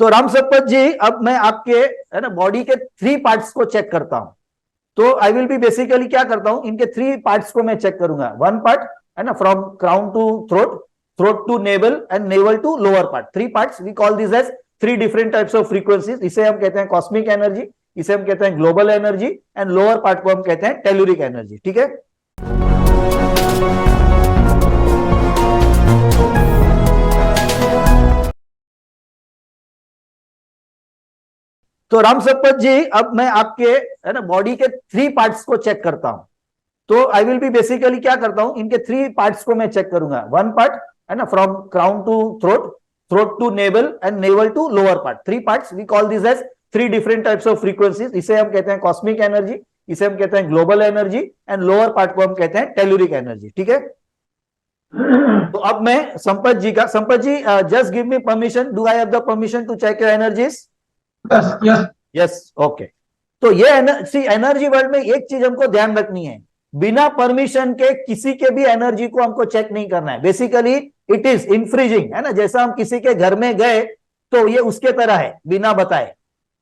तो राम सपत जी, अब मैं आपके है ना बॉडी के 3 पार्ट्स को चेक करता हूं। तो आई विल बी बेसिकली क्या करता हूं, इनके 3 पार्ट्स को मैं चेक करूंगा। 1 पार्ट है ना from crown to throat, throat to navel and navel to lower part. 3 parts, we call this as 3 different types of frequencies. इसे हम कहते हैं कॉस्मिक एनर्जी, इसे हम कहते हैं global energy, and lower part को हम कहते हैं टेलुरिक एनर्जी। ठीक है। तो राम सपत जी, अब मैं आपके है ना बॉडी के 3 पार्ट्स को चेक करता हूं। तो आई विल बी बेसिकली क्या करता हूं, इनके 3 पार्ट्स को मैं चेक करूंगा। 1 पार्ट है ना from crown to throat, throat to navel and navel to lower part. 3 parts, we call this as 3 different types of frequencies. इसे हम कहते हैं कॉस्मिक एनर्जी, इसे हम कहते हैं global energy, and lower part को हम कहते हैं टेलुरिक एनर्जी। ठीक है। तो अब मैं संपत जी का, Sampat ji just give me permission, do I have the permission to check your energies? Yes yes. Yes, okay. तो ये एनर्जी वर्ल्ड में एक चीज हमको ध्यान रखनी है, बिना परमिशन के किसी के भी एनर्जी को हमको चेक नहीं करना है। बेसिकली इट इज इन्फ्रिजिंग, है ना। जैसा हम किसी के घर में गए तो ये उसके तरह है, बिना बताए।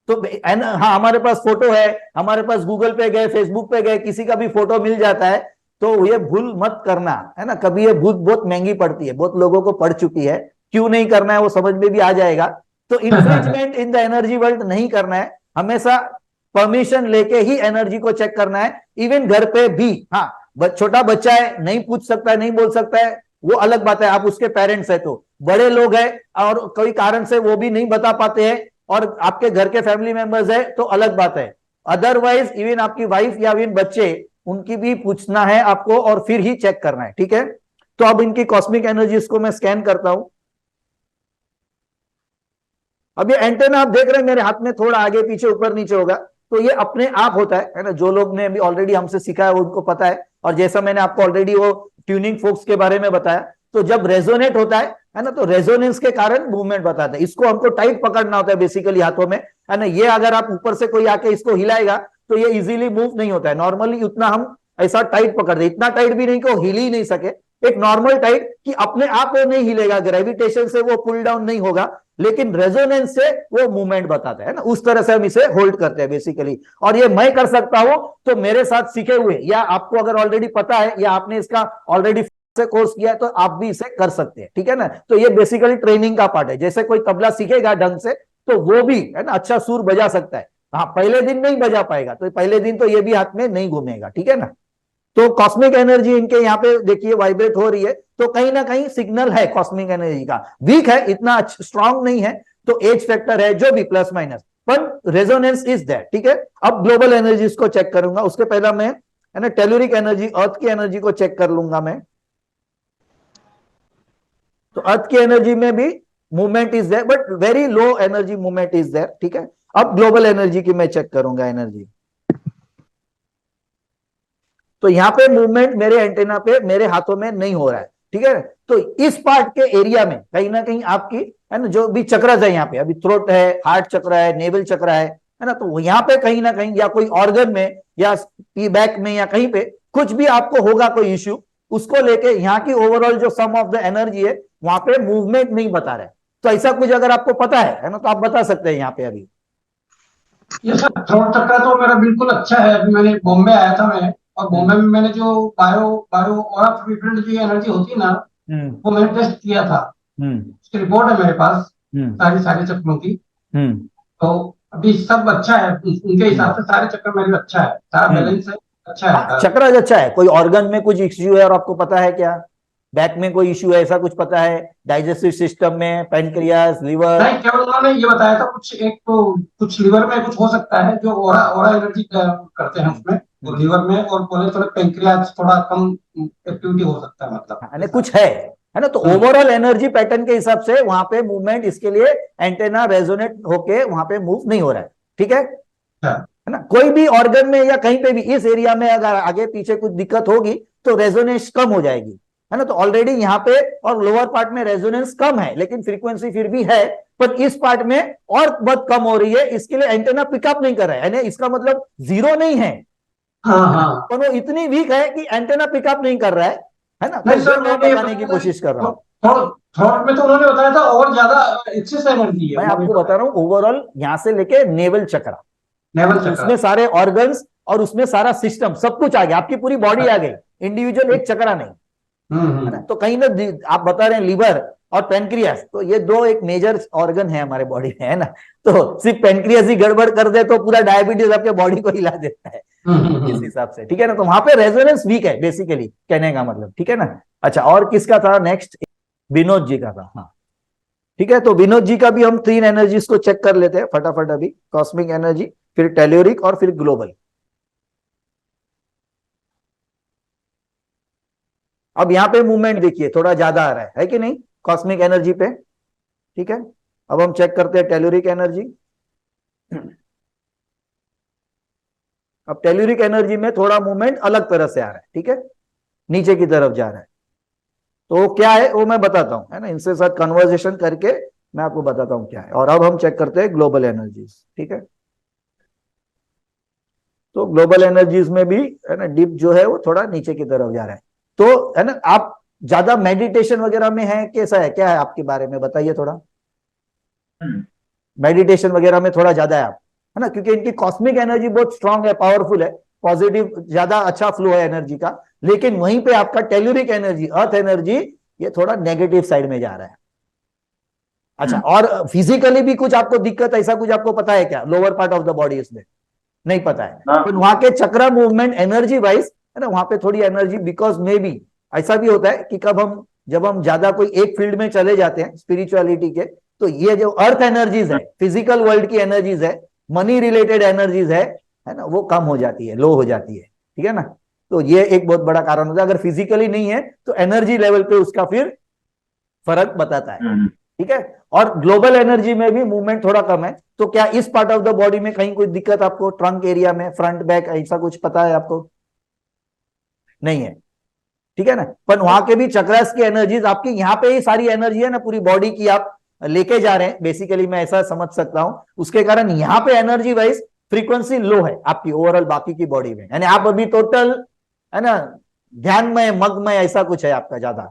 तो हाँ, हमारे पास फोटो है, हमारे पास गूगल पे गए, फेसबुक पे गए, किसी का भी फोटो मिल जाता है, तो ये भूल मत करना, है ना। कभी ये भूल बहुत महंगी पड़ती है, बहुत लोगों को पड़ चुकी है। क्यों नहीं करना है वो समझ में भी आ जाएगा। तो infringement in the energy world नहीं करना है, हमेशा परमिशन लेके ही एनर्जी को चेक करना है। इवन घर पे भी, हाँ, छोटा बच्चा है, नहीं पूछ सकता है, नहीं बोल सकता है, वो अलग बात है, आप उसके पेरेंट्स है। तो बड़े लोग हैं और कोई कारण से वो भी नहीं बता पाते हैं, और आपके घर के फैमिली मेंबर्स है, तो अलग बात है। अदरवाइज इवन आपकी वाइफ या इवन बच्चे, उनकी भी पूछना है आपको और फिर ही चेक करना है। ठीक है। तो अब इनकी कॉस्मिक एनर्जीज को मैं स्कैन करता हूं। अब ये एंटेना आप देख रहे हैं मेरे हाथ में, थोड़ा आगे पीछे ऊपर नीचे होगा, तो ये अपने आप होता है ना। जो लोग ने अभी ऑलरेडी हमसे सीखा है उनको पता है। और जैसा मैंने आपको ऑलरेडी वो ट्यूनिंग फोक्स के बारे में बताया, तो जब रेजोनेट होता है ना, तो रेजोनेंस के कारण मूवमेंट बताता है। इसको हमको टाइट पकड़ना होता है बेसिकली हाथों में, है ना। ये अगर आप ऊपर से कोई आके इसको हिलाएगा तो ये इजीली मूव नहीं होता है। नॉर्मली उतना हम ऐसा टाइट पकड़ दे, इतना टाइट भी नहीं कि वो हिल ही नहीं सके, एक नॉर्मल टाइट कि अपने आप वो नहीं हिलेगा, ग्रेविटेशन से वो पुल डाउन नहीं होगा, लेकिन रेजोनेंस से वो मूवमेंट बताता है ना। उस तरह से हम इसे होल्ड करते हैं बेसिकली। और ये मैं कर सकता हूं, तो मेरे साथ सीखे हुए, या आपको अगर ऑलरेडी पता है या आपने इसका ऑलरेडी से कोर्स किया है, तो आप भी इसे कर सकते हैं। ठीक है ना। तो ये बेसिकली ट्रेनिंग का पार्ट है। जैसे कोई तबला सीखेगा ढंग से, तो वो भी है ना अच्छा सुर बजा सकता है। हाँ, पहले दिन नहीं बजा पाएगा, तो पहले दिन तो ये भी हाथ में नहीं घूमेगा। ठीक है ना। तो कॉस्मिक एनर्जी इनके यहाँ पे देखिए वाइब्रेट हो रही है, तो कहीं ना कहीं सिग्नल है कॉस्मिक एनर्जी का। वीक है, इतना स्ट्रांग नहीं है, तो एज फैक्टर है जो भी प्लस माइनस, पर रेजोनेंस इज दैट। ठीक है। अब ग्लोबल एनर्जीज को चेक करूंगा, उसके पहले मैं है ना टेलुरिक एनर्जी, अर्थ की एनर्जी को चेक कर लूंगा मैं। तो अर्थ की एनर्जी में भी movement is there, but very low energy movement is there. ठीक है। अब ग्लोबल एनर्जी की मैं चेक करूंगा एनर्जी। तो यहां पे मूवमेंट मेरे एंटेना पे, मेरे हाथों में नहीं हो रहा है। ठीक है। तो इस पार्ट के एरिया में कहीं ना कहीं आपकी है ना जो भी चक्रज है, यहाँ पे अभी थ्रोट है, हार्ट चक्र है, नेवल चक्र है ना। तो यहाँ पे कहीं ना कहीं या कोई ऑर्गन में या बैक में या कहीं पे कुछ भी आपको होगा कोई इश्यू, उसको लेके यहाँ की ओवरऑल जो सम ऑफ द एनर्जी है, वहां पे मूवमेंट नहीं बता रहा है। तो ऐसा कुछ अगर आपको पता है ना, तो आप बता सकते हैं यहाँ पे अभी। ये सर थ्रोट चक्र तो मेरा बिल्कुल अच्छा है। अभी मैंने बॉम्बे आया था मैं, और बॉम्बे में मैंने जो बायो बायो ऑरा फ्रीक्वेंट जो एनर्जी होती है ना, वो मैंने टेस्ट किया था। उसकी रिपोर्ट है मेरे पास, सारी सारे चक्रों की। तो अभी सब अच्छा है उनके हिसाब से, सारे चक्र मेरे अच्छा है, सारा बैलेंस है, अच्छा है। चक्र अच्छा है। कोई ऑर्गन में कुछ इश्यू है और आपको पता है क्या? बैक में कोई इश्यू है, ऐसा कुछ पता है? डाइजेस्टिव सिस्टम में, पेनक्रियास, लिवर? नहीं, केवल उन्होंने ये बताया था कुछ, एक तो कुछ लिवर में कुछ हो सकता है, जो ओरा ओरा एनर्जी करते हैं उसमें, तो लिवर में, और बोले थोड़ा पेनक्रियास थोड़ा कम एक्टिविटी हो सकता है, मतलब कुछ है ना। तो ओवरऑल एनर्जी पैटर्न के हिसाब से वहां पे मूवमेंट, इसके लिए एंटेना रेजोनेट होके वहां पे मूव नहीं हो रहा है। ठीक है ना। कोई भी ऑर्गन में या कहीं पे भी इस एरिया में अगर आगे पीछे कुछ दिक्कत होगी, तो रेजोनेंस कम हो जाएगी, है ना। तो ऑलरेडी यहाँ पे और लोअर पार्ट में रेजोनेंस कम है, लेकिन फ्रीक्वेंसी फिर भी है, पर इस पार्ट में और बहुत कम हो रही है। इसके लिए एंटेना पिकअप नहीं कर रहा है, इसका मतलब जीरो नहीं है, पर वो इतनी वीक है कि एंटेना पिकअप नहीं कर रहा है ना। तो मैं बताने की कोशिश कर रहा हूँ। थ्रोट में तो उन्होंने बताया था और ज्यादा एक्सेस एनर्जी है। मैं आपको बता रहा हूँ ओवरऑल यहाँ से लेके नेवल चक्रा, नेवल उसमें चक्र। सारे ऑर्गन्स और उसमें सारा सिस्टम सब कुछ आ गया, आपकी पूरी बॉडी आ गई, इंडिविजुअल एक चक्रा नहीं, है ना। तो कहीं ना आप बता रहे हैं लिवर और पेनक्रियास, तो ये दो एक मेजर ऑर्गन है हमारे बॉडी में, है ना। तो सिर्फ पेनक्रियास ही गड़बड़ कर दे तो पूरा डायबिटीज आपके बॉडी को हिला देता है इस हिसाब से, ठीक है ना। तो वहां पे रेजोनेंस वीक है बेसिकली, कहने का मतलब, ठीक है ना। अच्छा, और किसका था नेक्स्ट? विनोद जी का था, हाँ ठीक है। तो विनोद जी का भी हम 3 एनर्जीज को चेक कर लेते हैं फटाफट अभी, कॉस्मिक एनर्जी, फिर टेल्यूरिक और फिर ग्लोबल। अब यहाँ पे मूवमेंट देखिए थोड़ा ज्यादा आ रहा है कि नहीं, कॉस्मिक एनर्जी पे, ठीक है। अब हम चेक करते हैं टेल्यूरिक एनर्जी। अब टेल्यूरिक एनर्जी में थोड़ा मूवमेंट अलग तरह से आ रहा है, ठीक है, नीचे की तरफ जा रहा है। तो क्या है वो मैं बताता हूं, है ना, इनसे साथ कन्वर्सेशन करके मैं आपको बताता हूं क्या है। और अब हम चेक करते हैं ग्लोबल एनर्जीज, ठीक है। तो ग्लोबल एनर्जीज में भी, है ना, डिप जो है वो थोड़ा नीचे की तरफ जा रहा है। तो है ना, आप ज्यादा मेडिटेशन वगैरह में है, कैसा है, क्या है आपके बारे में बताइए थोड़ा। मेडिटेशन वगैरह में थोड़ा ज्यादा है आप, है ना, क्योंकि इनकी कॉस्मिक एनर्जी बहुत स्ट्रांग है, पावरफुल है, पॉजिटिव ज्यादा अच्छा फ्लो है एनर्जी का। लेकिन वहीं पे आपका टेल्यूरिक एनर्जी, अर्थ एनर्जी, ये थोड़ा नेगेटिव साइड में जा रहा है। अच्छा, और फिजिकली भी कुछ आपको दिक्कत, ऐसा कुछ आपको पता है क्या, lower part of the body इसमें नहीं पता है? तो वहां के चक्रा मूवमेंट एनर्जी वाइज, है ना, वहां पे थोड़ी एनर्जी, बिकॉज मे बी ऐसा भी होता है कि जब हम ज्यादा कोई एक फील्ड में चले जाते हैं स्पिरिचुअलिटी के, तो ये जो अर्थ एनर्जीज है, फिजिकल वर्ल्ड की एनर्जीज है, मनी रिलेटेड एनर्जीज है ना, वो कम हो जाती है, लो हो जाती है, ठीक है ना। तो ये एक बहुत बड़ा कारण होता है, अगर फिजिकली नहीं है तो एनर्जी लेवल पे उसका फिर फर्क बताता है, ठीक है। और ग्लोबल एनर्जी में भी मूवमेंट थोड़ा कम है। तो क्या इस पार्ट ऑफ द बॉडी में कहीं कोई दिक्कत आपको, ट्रंक एरिया में, फ्रंट बैक, ऐसा कुछ पता है आपको? नहीं है, ठीक है ना। पर वहां के भी चक्रास की एनर्जीज आपकी यहाँ पे ही सारी एनर्जी है ना, पूरी बॉडी की आप लेके जा रहे हैं बेसिकली, मैं ऐसा समझ सकता हूं। उसके कारण यहाँ पे एनर्जी वाइज फ्रीक्वेंसी लो है आपकी ओवरऑल बाकी की बॉडी में, यानी आप अभी टोटल, है ना, ध्यान में, मग में, ऐसा कुछ है आपका ज्यादा।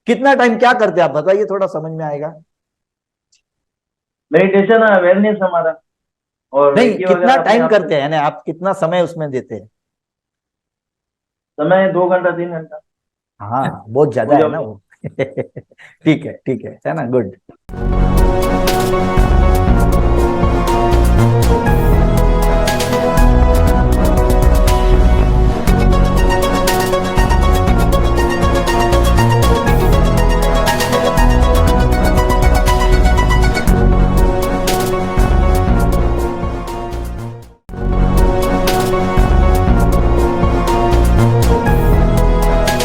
कितना टाइम क्या करते हैं आप बताइए, थोड़ा समझ में आएगा। मेडिटेशन अवेयरनेस हमारा, और नहीं, रेकी कितना वगैरह अपने टाइम आप करते से। हैं, यानी आप कितना समय उसमें देते हैं? समय 2 घंटा 3 घंटा। हाँ, बहुत ज्यादा पूजा है ना में। वो। ठीक है, ठीक है ना, गुड।